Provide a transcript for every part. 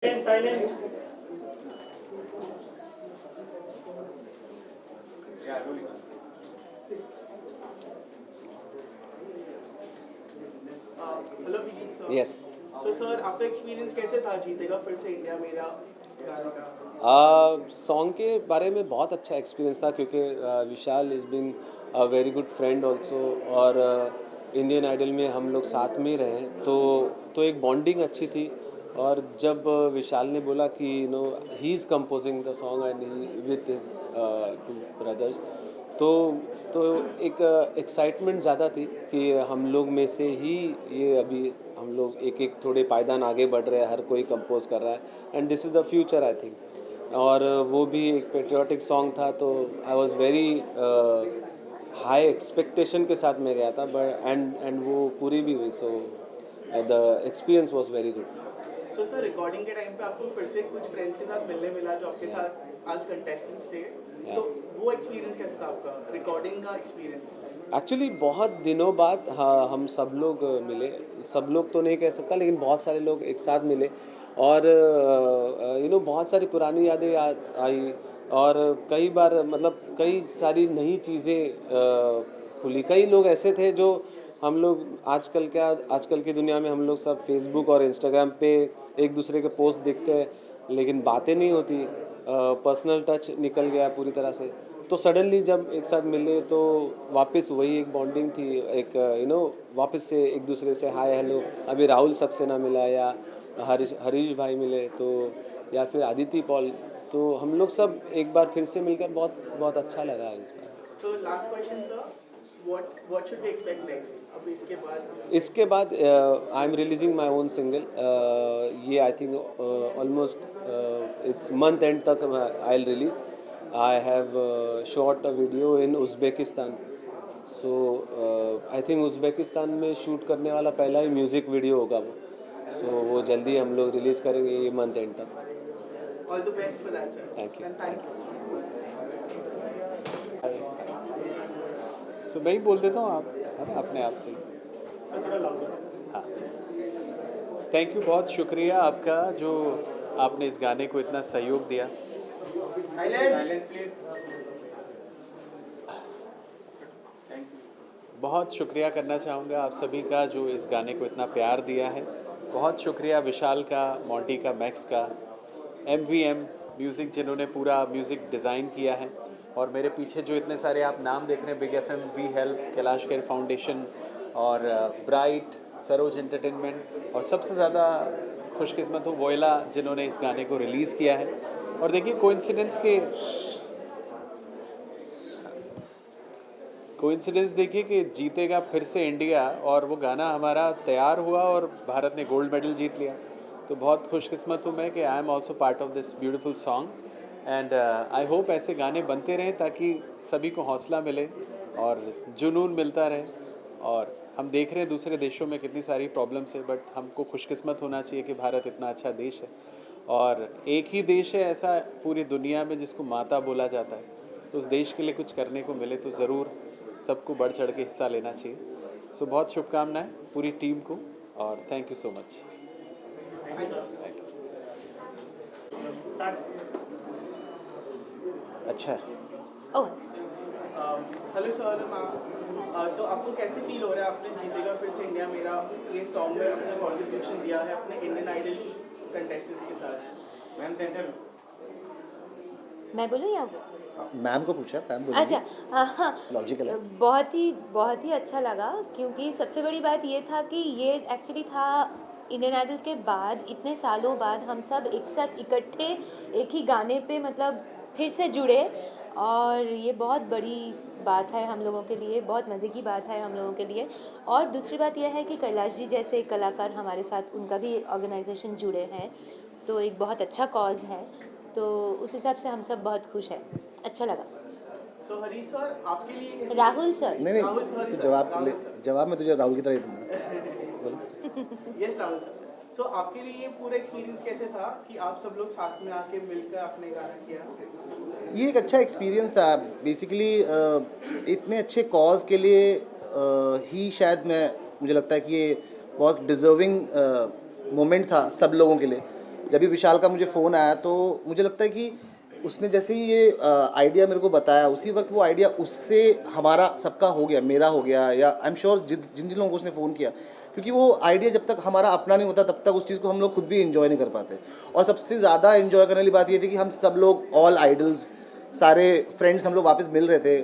Silence. Hello Vijit sir. Yes sir आपका experience कैसे था जीतेगा फिर से इंडिया मेरा गाने का? सॉन्ग के बारे में बहुत अच्छा एक्सपीरियंस था क्योंकि Vishal is been a very good friend also और इंडियन आइडल में हम लोग साथ में ही रहे तो एक बॉन्डिंग अच्छी थी। और जब विशाल ने बोला कि he is composing the song and he with his two brothers, तो तो एक एक्साइटमेंट ज़्यादा थी कि हम लोग में से ही ये अभी हम लोग एक एक थोड़े पायदान आगे बढ़ रहे हैं, हर कोई कंपोज कर रहा है and this is the future I think. और वो भी एक पेट्रियाटिक सॉन्ग था तो I was very high expectation के साथ मैं गया था बट एंड वो पूरी भी हुई। So the experience was very good. Sir recording के टाइम पे आपको फिर से कुछ फ्रेंड्स के साथ मिलने मिला जो आपके साथ आज कंटेस्टेंट्स थे। सो वो एक्सपीरियंस कैसा था आपका रिकॉर्डिंग का एक्सपीरियंस? एक्चुअली बहुत दिनों बाद हाँ हम सब लोग मिले। सब लोग तो नहीं कह सकता लेकिन बहुत सारे लोग एक साथ मिले और बहुत सारी पुरानी यादें याद आई। और कई बार मतलब कई सारी नई चीज़ें खुली। कई लोग ऐसे थे जो हम लोग आजकल की दुनिया में हम लोग सब फेसबुक और इंस्टाग्राम पे एक दूसरे के पोस्ट देखते हैं लेकिन बातें नहीं होती। पर्सनल टच निकल गया पूरी तरह से। तो सडनली जब एक साथ मिले तो वापस वही एक बॉन्डिंग थी, एक वापस से एक दूसरे से हाय हेलो। अभी राहुल सक्सेना मिला या हरीश भाई मिले तो या फिर आदित्य पॉल, तो हम लोग सब एक बार फिर से मिलकर बहुत बहुत अच्छा लगा इस बार। So last question sir, what should we expect next? अब इसके बाद I am releasing my own single. ये आई थिंक ऑलमोस्ट इस मंथ एंड तक I will release. I have shot a video in Uzbekistan. So I think Uzbekistan में shoot करने वाला पहला ही म्यूज़िक वीडियो होगा वो। सो वो जल्दी हम लोग रिलीज़ करेंगे ये मंथ एंड तक। All the best for that sir. Thank you. Thank you. So मैं ही बोल देता हूँ, आप है ना अपने आप से। हाँ, थैंक यू, बहुत शुक्रिया आपका जो आपने इस गाने को इतना सहयोग दिया। बहुत शुक्रिया करना चाहूँगा आप सभी का जो इस गाने को इतना प्यार दिया है। बहुत शुक्रिया विशाल का, मॉन्टी का, मैक्स का, MVM म्यूज़िक जिन्होंने पूरा म्यूज़िक डिज़ाइन किया है। और मेरे पीछे जो इतने सारे आप नाम देख रहे हैं, big FM, we help, Kailash Kher foundation और ब्राइट, सरोज एंटरटेनमेंट, और सबसे ज़्यादा खुशकिस्मत हूँ वोयला जिन्होंने इस गाने को रिलीज़ किया है। और देखिए कोइंसिडेंस देखिए कि जीतेगा फिर से इंडिया, और वो गाना हमारा तैयार हुआ और भारत ने गोल्ड मेडल जीत लिया। तो बहुत खुशकिस्मत हूँ मैं कि I am also part of this beautiful song and I hope ऐसे गाने बनते रहें ताकि सभी को हौसला मिले और जुनून मिलता रहे। और हम देख रहे हैं दूसरे देशों में कितनी सारी प्रॉब्लम्स है, बट हमको खुशकिस्मत होना चाहिए कि भारत इतना अच्छा देश है और एक ही देश है ऐसा पूरी दुनिया में जिसको माता बोला जाता है। तो उस देश के लिए कुछ करने को मिले तो ज़रूर सबको बढ़ चढ़ के हिस्सा लेना चाहिए। सो बहुत शुभकामनाएं पूरी टीम को और थैंक यू सो मच। अच्छा, हेलो सर। तो आपको कैसे फील हो रहा है आपने जीतेगा फिर से इंडिया मेरा ये सॉन्ग में अपना कॉन्ट्रीब्यूशन दिया है अपने इंडियन आइडल कंटेस्टेंट्स के साथ? मैम सेंटर मैं बोलूँ या मैम को पूछा, मैम बोलेंगी। अच्छा, हाँ हाँ, लॉजिकल है। बहुत ही अच्छा लगा क्योंकि सबसे बड़ी बात ये था कि ये एक्चुअली था इंडियन आइडल के बाद इतने सालों बाद हम सब एक साथ इकट्ठे एक ही गाने पे मतलब फिर से जुड़े, और ये बहुत बड़ी बात है हम लोगों के लिए, बहुत मज़े की बात है हम लोगों के लिए। और दूसरी बात यह है कि कैलाश जी जैसे कलाकार हमारे साथ, उनका भी ऑर्गेनाइजेशन जुड़े हैं, तो एक बहुत अच्छा कॉज है। तो उस हिसाब से हम सब बहुत खुश हैं, अच्छा लगा। सो हरीश सर आपके लिए राहुल सर, नहीं राहुल सर, तो जवाब मैं तुझे राहुल की तरह ही दूंगा। Yes Rahul sir. सो आपके लिए ये पूरा एक्सपीरियंस कैसे था कि आप सब लोग साथ में आके मिलकर आपने गाना किया? ये एक अच्छा एक्सपीरियंस था बेसिकली। इतने अच्छे कॉज के लिए ही शायद मुझे लगता है कि ये बहुत डिज़र्विंग मोमेंट था सब लोगों के लिए। जब भी विशाल का मुझे फ़ोन आया तो मुझे लगता है कि उसने जैसे ही ये आइडिया मेरे को बताया, उसी वक्त वो आइडिया उससे हमारा सबका हो गया, मेरा हो गया, या आई एम श्योर जिन जिन लोगों को उसने फ़ोन किया, क्योंकि वो आइडिया जब तक हमारा अपना नहीं होता तब तक उस चीज़ को हम लोग खुद भी इन्जॉय नहीं कर पाते। और सबसे ज़्यादा इन्जॉय करने वाली बात ये थी कि हम सब लोग ऑल आइडल्स, सारे फ्रेंड्स हम लोग वापस मिल रहे थे,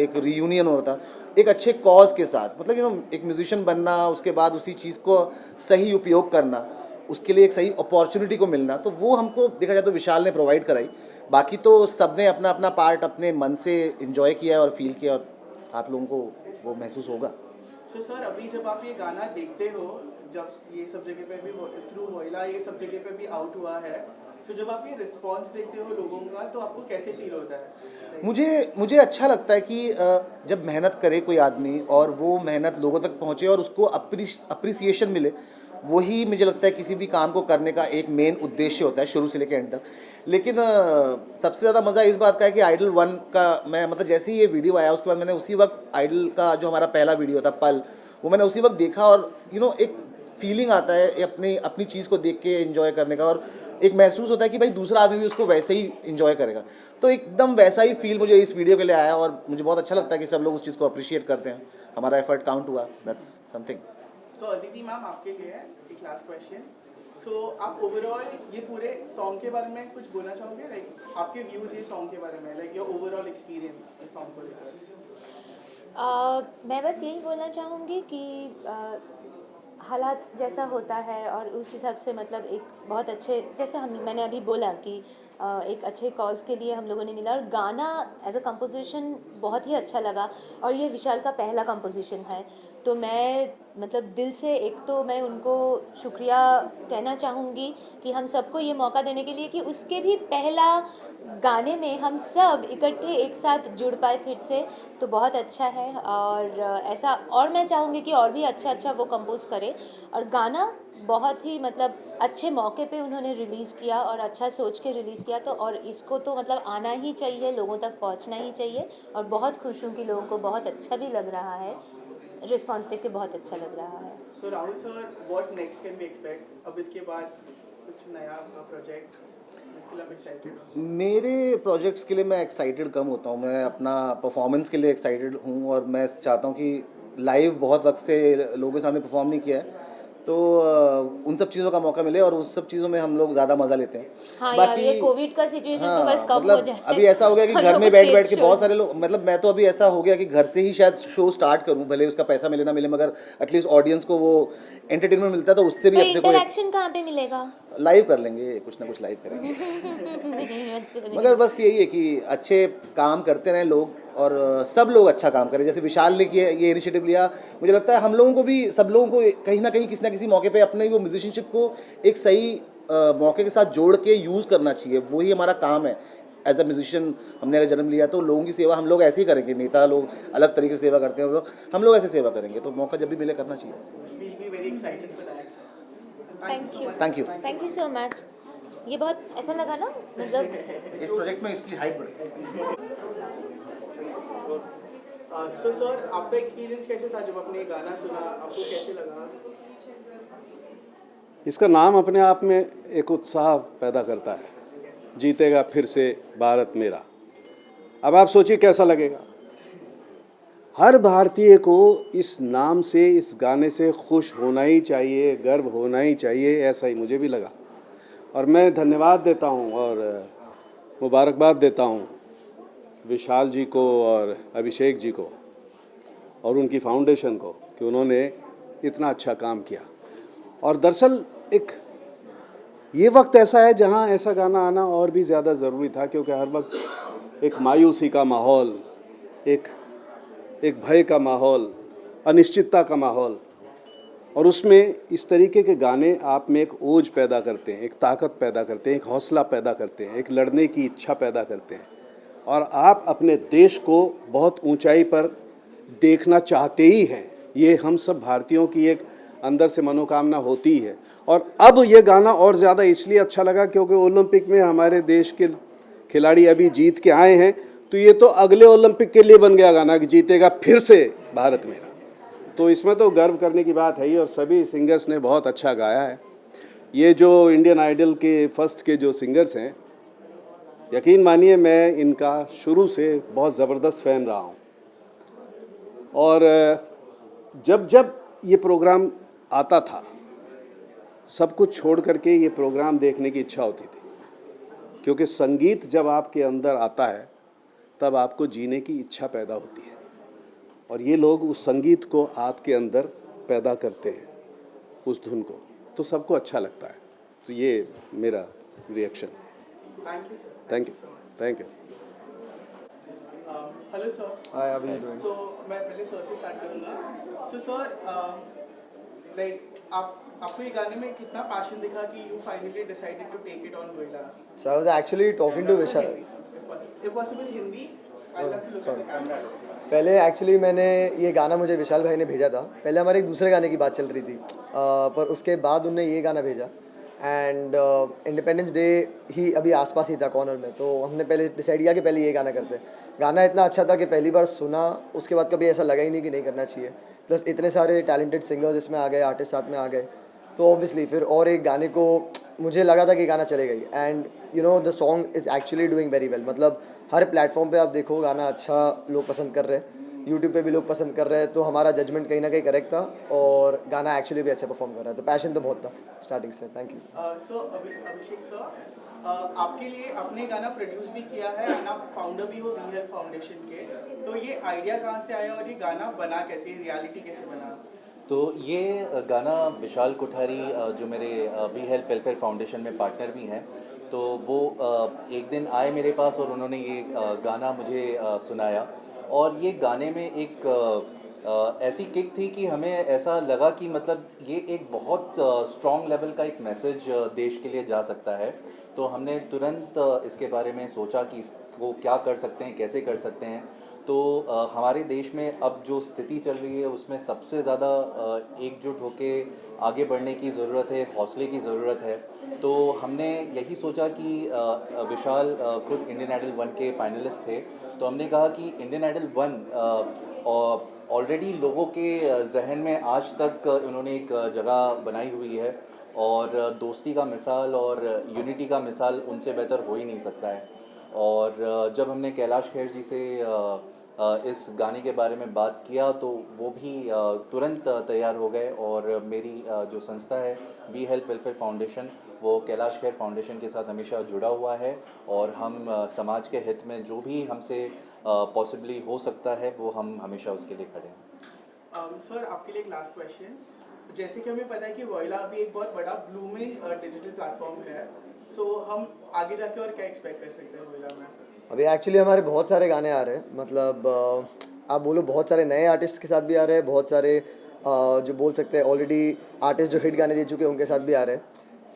एक रीयूनियन हो रहा था एक अच्छे कॉज के साथ। मतलब एक म्यूजिशियन बनना, उसके बाद उसी चीज़ को सही उपयोग करना, उसके लिए एक सही अपॉर्चुनिटी को मिलना, तो वो हमको देखा जाए तो विशाल ने प्रोवाइड कराई। बाकी तो सब ने अपना अपना पार्ट अपने मन से इन्जॉय किया है और फील किया, और आप लोगों को वो महसूस होगा। सो सर, अभी जब आप ये गाना देखते हो, जब ये सब जगह पे भी थ्रू वोइला ये सब जगह पे भी आउट हुआ है, तो जब आप ये रिस्पॉन्स देखते हो लोगों का, तो आपको कैसे फील होता है? मुझे अच्छा लगता है कि जब मेहनत करे कोई आदमी और वो मेहनत लोगों तक पहुँचे और उसको अप्रिसिएशन मिले, वही मुझे लगता है किसी भी काम को करने का एक मेन उद्देश्य होता है, शुरू से लेकर एंड तक। लेकिन सबसे ज़्यादा मज़ा इस बात का है कि आइडल 1 का मैं मतलब जैसे ही ये वीडियो आया उसके बाद मैंने उसी वक्त आइडल का जो हमारा पहला वीडियो था पल, वो मैंने उसी वक्त देखा, और एक फीलिंग आता है अपनी चीज़ को देख के एंजॉय करने का, और एक महसूस होता है कि भाई दूसरा आदमी भी उसको वैसे ही एंजॉय करेगा। तो एकदम वैसा ही फील मुझे इस वीडियो के लिए आया, और मुझे बहुत अच्छा लगता है कि सब लोग उस चीज़ को अप्रिशिएट करते हैं, हमारा एफर्ट काउंट हुआ, that's something. So Aditi ma'am, आपके लिए है एक लास्ट क्वेश्चन। सो आप ओवरऑल ये पूरे सॉन्ग के बारे में कुछ बोलना चाहोगे, लाइक आपके व्यूज़ ये सॉन्ग के बारे में, लाइक योर ओवरऑल एक्सपीरियंस इस सॉन्ग को लेकर? मैं बस यही बोलना चाहूँगी कि हालात जैसा होता है और उस हिसाब से मतलब एक बहुत अच्छे, जैसे मैंने अभी बोला कि एक अच्छे कॉज के लिए हम लोगों ने मिला, और गाना एज अ कंपोजिशन बहुत ही अच्छा लगा, और ये विशाल का पहला कंपोजिशन है। तो मैं मतलब दिल से एक तो मैं उनको शुक्रिया कहना चाहूँगी कि हम सबको ये मौका देने के लिए कि उसके भी पहला गाने में हम सब इकट्ठे एक साथ जुड़ पाए फिर से, तो बहुत अच्छा है। और ऐसा और मैं चाहूँगी कि और भी अच्छा वो कंपोज करे, और गाना बहुत ही मतलब अच्छे मौके पे उन्होंने रिलीज़ किया और अच्छा सोच के रिलीज़ किया, तो और इसको तो मतलब आना ही चाहिए, लोगों तक पहुंचना ही चाहिए। और बहुत खुश हूँ कि लोगों को बहुत अच्छा भी लग रहा है, रिस्पांस देख के बहुत अच्छा लग रहा है। So Rahul sir, what next can we expect? अब इसके बाद कुछ नया प्रोजेक्ट जिसके लिए आप एक्साइटेड हो? मेरे प्रोजेक्ट्स के लिए मैं एक्साइटेड कम होता हूँ, मैं अपना परफॉर्मेंस के लिए एक्साइटेड हूँ, और मैं चाहता हूँ कि लाइव बहुत वक्त से लोगों के सामने परफॉर्म नहीं किया है, तो उन सब चीज़ों का मौका मिले, और उस सब चीज़ों में हम लोग ज़्यादा मज़ा लेते हैं। हाँ यार, ये कोविड का सिचुएशन तो बस कम हो मतलब जाए। अभी ऐसा हो गया कि घर में बैठ के बहुत सारे लोग, मतलब मैं तो अभी ऐसा हो गया कि घर से ही शायद शो स्टार्ट करूं, भले उसका पैसा मिले ना मिले, मगर एटलीस्ट ऑडियंस को वो एंटरटेनमेंट मिलता है, तो उससे भी तो अपने को इंटरेक्शन कहाँ पे मिलेगा? लाइव कर लेंगे, कुछ ना कुछ लाइव करेंगे। नहीं, अच्छा नहीं। मगर बस यही है कि अच्छे काम करते रहें लोग, और सब लोग अच्छा काम करें। जैसे विशाल ने किया ये इनिशिएटिव लिया, मुझे लगता है हम लोगों को भी, सब लोगों को कहीं ना कहीं किसी ना किसी मौके पे अपने वो म्यूजिशियनशिप को एक सही मौके के साथ जोड़ के यूज़ करना चाहिए। वही हमारा काम है एज अ म्यूजिशियन। हमने अगर जन्म लिया तो लोगों की सेवा हम लोग ऐसे ही करेंगे। नेता लोग अलग तरीके से सेवा करते हैं, हम लोग ऐसे सेवा करेंगे, तो मौका जब भी मिले करना चाहिए। We'll be very excited for that. Thank you, thank you. Thank you so much. ये बहुत ऐसा लगा ना, मतलब इस प्रोजेक्ट में इसकी हाइट बढ़े। सो सर, आपका एक्सपीरियंस कैसे था जब आपने ये गाना सुना? आपको कैसे लगा? इसका नाम अपने आप में एक उत्साह पैदा करता है, जीतेगा फिर से भारत मेरा। अब आप सोचिए कैसा लगेगा। हर भारतीय को इस नाम से, इस गाने से खुश होना ही चाहिए, गर्व होना ही चाहिए, ऐसा ही मुझे भी लगा। और मैं धन्यवाद देता हूँ और मुबारकबाद देता हूँ विशाल जी को और अभिषेक जी को और उनकी फाउंडेशन को कि उन्होंने इतना अच्छा काम किया। और दरअसल एक ये वक्त ऐसा है जहाँ ऐसा गाना आना और भी ज़्यादा ज़रूरी था, क्योंकि हर वक्त एक मायूसी का माहौल, एक भय का माहौल, अनिश्चितता का माहौल, और उसमें इस तरीके के गाने आप में एक ओज पैदा करते हैं, एक ताकत पैदा करते हैं, एक हौसला पैदा करते हैं, एक लड़ने की इच्छा पैदा करते हैं, और आप अपने देश को बहुत ऊंचाई पर देखना चाहते ही हैं। ये हम सब भारतीयों की एक अंदर से मनोकामना होती है। और अब ये गाना और ज़्यादा इसलिए अच्छा लगा क्योंकि ओलंपिक में हमारे देश के खिलाड़ी अभी जीत के आए हैं, तो ये तो अगले ओलंपिक के लिए बन गया गाना कि जीतेगा फिर से भारत मेरा। तो इसमें तो गर्व करने की बात है ही, और सभी सिंगर्स ने बहुत अच्छा गाया है। ये जो इंडियन आइडल के फर्स्ट के जो सिंगर्स हैं, यकीन मानिए मैं इनका शुरू से बहुत ज़बरदस्त फ़ैन रहा हूँ। और जब जब ये प्रोग्राम आता था, सब कुछ छोड़ करके ये प्रोग्राम देखने की इच्छा होती थी, क्योंकि संगीत जब आपके अंदर आता है तब आपको जीने की इच्छा पैदा होती है, और ये लोग उस संगीत को आपके अंदर पैदा करते हैं, उस धुन को, तो सबको अच्छा लगता है। तो ये मेरा reaction. Thank you sir. Thank you, thank you. Hello sir. Hi, how are you doing? So मैं पहले सर से स्टार्ट करूँगा। सो सर, लाइक आपको ये गाने में कितना पैशन दिखा कि you finally decided to take it on voila? So I was actually talking to Vishal. If possible Hindi, I'll have to look at the camera. पहले एक्चुअली मैंने ये गाना मुझे विशाल भाई ने भेजा था। पहले हमारे एक दूसरे गाने की बात चल रही थी, पर उसके बाद उनने ये गाना भेजा। एंड इंडिपेंडेंस डे ही अभी आसपास ही था कॉर्नर में, तो हमने पहले डिसाइड किया कि पहले ये गाना करते हैं। गाना इतना अच्छा था कि पहली बार सुना, उसके बाद कभी ऐसा लगा ही नहीं कि नहीं करना चाहिए। प्लस इतने सारे टैलेंटेड सिंगर्स इसमें आ गए, आर्टिस्ट साथ में आ गए, तो ऑब्वियसली फिर और एक गाने को मुझे लगा था कि गाना चलेगा ही। And you know the song is actually doing very well. मतलब हर प्लेटफॉर्म पे आप देखो गाना अच्छा लोग पसंद कर रहे हैं, यूट्यूब पे भी लोग पसंद कर रहे हैं, तो हमारा जजमेंट कहीं ना कहीं करेक्ट था और गाना एक्चुअली भी अच्छा परफॉर्म कर रहा है। तो पैशन तो बहुत था स्टार्टिंग से। Thank you. So Abhishek sir, आपके लिए आपने गाना प्रोड्यूस भी किया है एंड आप फाउंडर भी हो वी हेल्प फाउंडेशन के, तो ये आइडिया कहाँ से आया और ये गाना बना कैसे, रियलिटी कैसे बना? तो ये गाना विशाल कोठारी जो मेरे वी हेल्प वेलफेयर फाउंडेशन में पार्टनर भी हैं, तो वो एक दिन आए मेरे पास और उन्होंने ये गाना मुझे सुनाया। और ये गाने में एक ऐसी किक थी कि हमें ऐसा लगा कि मतलब ये एक बहुत स्ट्रॉन्ग लेवल का एक मैसेज देश के लिए जा सकता है। तो हमने तुरंत इसके बारे में सोचा कि इसको क्या कर सकते हैं, कैसे कर सकते हैं। तो हमारे देश में अब जो स्थिति चल रही है उसमें सबसे ज़्यादा एकजुट होके आगे बढ़ने की ज़रूरत है, हौसले की ज़रूरत है। तो हमने यही सोचा कि विशाल खुद इंडियन आइडल 1 के फाइनलिस्ट थे, तो हमने कहा कि इंडियन आइडल 1 ऑलरेडी लोगों के जहन में आज तक उन्होंने एक जगह बनाई हुई है, और दोस्ती का मिसाल और यूनिटी का मिसाल उनसे बेहतर हो ही नहीं सकता है। और जब हमने कैलाश खेर जी से इस गाने के बारे में बात किया तो वो भी तुरंत तैयार हो गए, और मेरी जो संस्था है वी हेल्प वेलफेयर फाउंडेशन, वो कैलाश खेर फाउंडेशन के साथ हमेशा जुड़ा हुआ है, और हम समाज के हित में जो भी हमसे पॉसिबली हो सकता है वो हम हमेशा उसके लिए खड़े हैं। सर, आपके लिए एक लास्ट क्वेश्चन। जैसे कि हमें पता है कि वोइला अभी एक बहुत बड़ा ब्लूमिंग डिजिटल प्लेटफॉर्म है, सो हम आगे जाके और क्या एक्सपेक्ट कर सकते हैं वोइला में? अभी एक्चुअली हमारे बहुत सारे गाने आ रहे हैं। मतलब आप बोलो बहुत सारे नए आर्टिस्ट के साथ भी आ रहे हैं, बहुत सारे जो बोल सकते हैं ऑलरेडी आर्टिस्ट जो हिट गाने दे चुके हैं उनके साथ भी आ रहे हैं।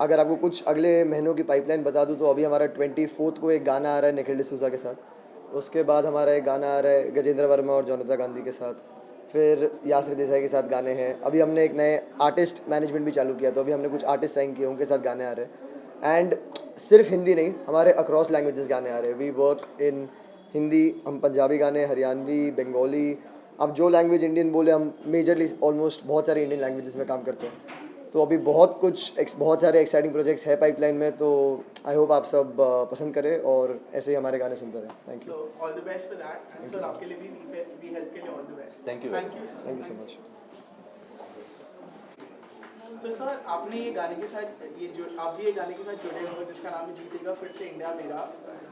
अगर आपको कुछ अगले महीनों की पाइपलाइन बता दूं तो अभी हमारा 24 को एक गाना आ रहा है निखिल डिसूजा के साथ। उसके बाद हमारा एक गाना आ रहा है गजेंद्र वर्मा और जोनिता गांधी के साथ। फिर यासर देसाई के साथ गाने हैं। अभी हमने एक नए आर्टिस्ट मैनेजमेंट भी चालू किया, तो अभी हमने कुछ आर्टिस्ट साइन किए, उनके साथ गाने आ रहे हैं। एंड सिर्फ हिंदी नहीं, हमारे अक्रॉस लैंग्वेजेस गाने आ रहे हैं। वी वर्क इन हिंदी, हम पंजाबी गाने, हरियाणवी, बंगाली, अब जो लैंग्वेज इंडियन बोले, हम मेजरली ऑलमोस्ट बहुत सारे इंडियन लैंग्वेजेस में काम करते हैं। तो अभी बहुत सारे एक्साइटिंग प्रोजेक्ट्स है पाइपलाइन में, तो आई होप आप सब पसंद करें और ऐसे ही हमारे गाने सुनते रहें। Thank you. So all the best for that, and sir आपके लिए भी वी हेल्प के लिए all the best. Thank you. Thank you sir. Thank you so much. So sir, आपने ये गाने के साथ आप भी ये गाने के साथ जुड़े हो जिसका नाम है जीतेगा फिर से इंडिया मेरा,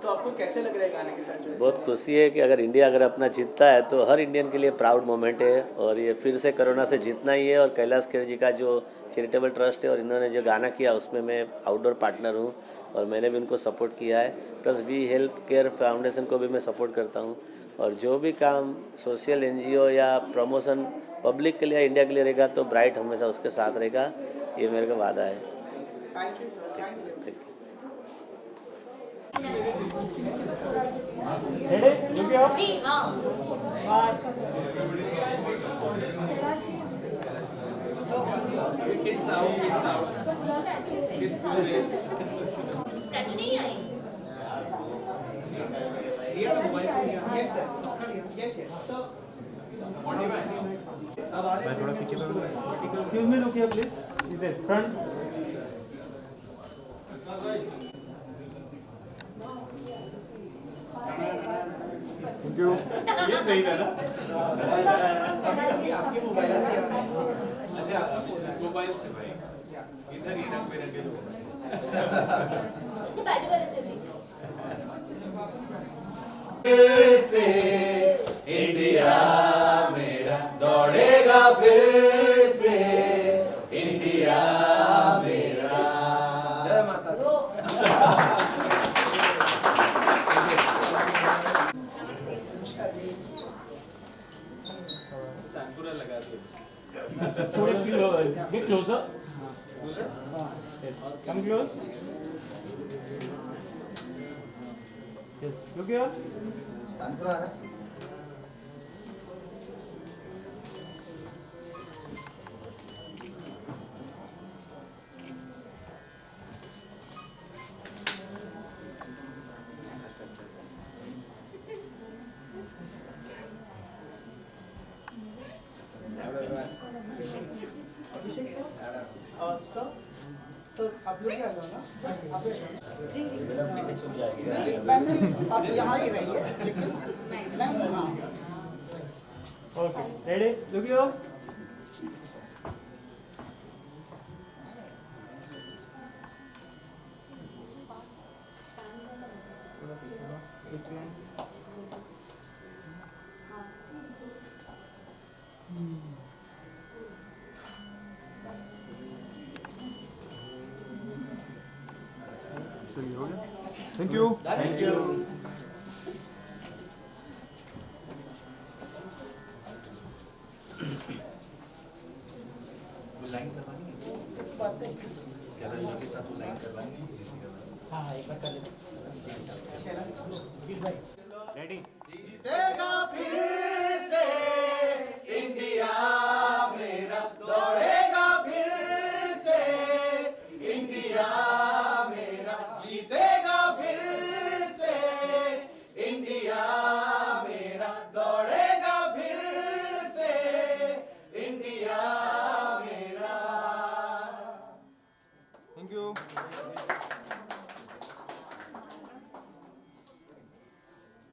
तो आपको कैसे लग रहा है गाने के साथ जुड़े? बहुत खुशी है कि अगर इंडिया अपना जीतता है तो हर इंडियन के लिए प्राउड मोमेंट है, और ये फिर से कोरोना से जीतना ही है। और कैलाश खेर जी का जो चैरिटेबल ट्रस्ट है और इन्होंने जो गाना किया उसमें मैं आउटडोर पार्टनर हूँ, और मैंने भी उनको सपोर्ट किया है। Plus we help care foundation को भी मैं सपोर्ट करता हूँ, और जो भी काम सोशल NGO या प्रमोशन पब्लिक के लिए इंडिया के लिए रहेगा तो ब्राइट हमेशा उसके साथ रहेगा, ये मेरे का वादा है। Thank you sir. Thank you. जी हाँ। रजनी नहीं आई। यस सर, सबका लिया। Yes yes. सो अब आ रहे हैं। मैं थोड़ा पीछे excuse me, look here please. इधर फ्रंट यू। ये सही था ना? अभी आपके मोबाइल से आ रहा है। अच्छा मोबाइल से भाई इधर ही रंग बिरंगे लोग उसके बाजू वाले से भी इंडिया मेरा दौड़ेगा फिर से, इंडिया मेरा। जय माता दी। पूरा लगा दिया। Get closer. Come close. Yes. Look here. Sir sir आप लोग क्या जाओ ना सर आप आप यहाँ ही रहिए लेकिन मैं हाँ Okay. Ready? Look here. Thank you. Thank you. Line करवानी है कैलाश जी के साथ वो लाइन करवानी है। हाँ एक बार कर लेते Ready? जीतेगा फिर